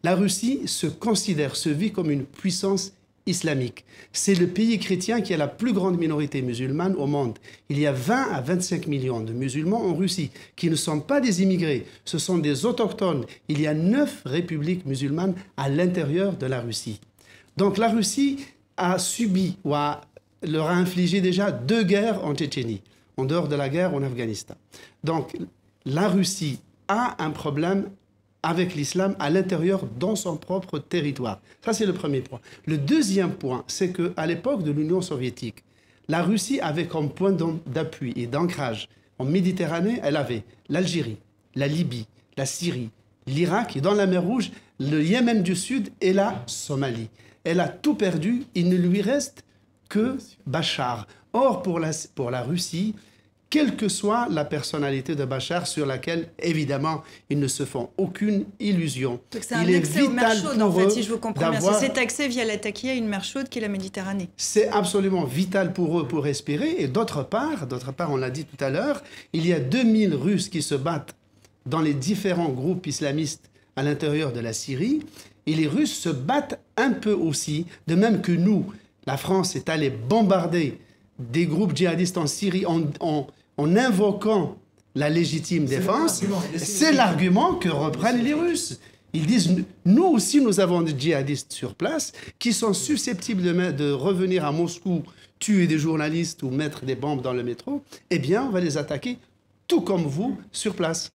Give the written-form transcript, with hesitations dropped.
La Russie se vit comme une puissance islamique. C'est le pays chrétien qui a la plus grande minorité musulmane au monde. Il y a 20 à 25 millions de musulmans en Russie qui ne sont pas des immigrés, ce sont des autochtones. Il y a 9 républiques musulmanes à l'intérieur de la Russie. Donc la Russie a subi ou leur a infligé déjà 2 guerres en Tchétchénie, en dehors de la guerre en Afghanistan. Donc la Russie a un problème avec l'islam à l'intérieur, dans son propre territoire. Ça, c'est le premier point. Le deuxième point, c'est qu'à l'époque de l'Union soviétique, la Russie avait comme point d'appui et d'ancrage en Méditerranée, elle avait l'Algérie, la Libye, la Syrie, l'Irak et dans la mer Rouge, le Yémen du Sud et la Somalie. Elle a tout perdu, il ne lui reste que Bachar. Or, pour la Russie, quelle que soit la personnalité de Bachar, sur laquelle, évidemment, ils ne se font aucune illusion. Donc c'est un accès aux mers chaudes, en fait, si je vous comprends bien. C'est accès via la Takia à une mer chaude qui est la Méditerranée. C'est absolument vital pour eux pour respirer. Et d'autre part, on l'a dit tout à l'heure, il y a 2000 Russes qui se battent dans les différents groupes islamistes à l'intérieur de la Syrie. Et les Russes se battent un peu aussi, de même que nous, la France est allée bombarder des groupes djihadistes en Syrie en invoquant la légitime défense. C'est l'argument que reprennent les Russes. Ils disent, nous aussi, nous avons des djihadistes sur place qui sont susceptibles de revenir à Moscou, tuer des journalistes ou mettre des bombes dans le métro. Eh bien, on va les attaquer tout comme vous sur place.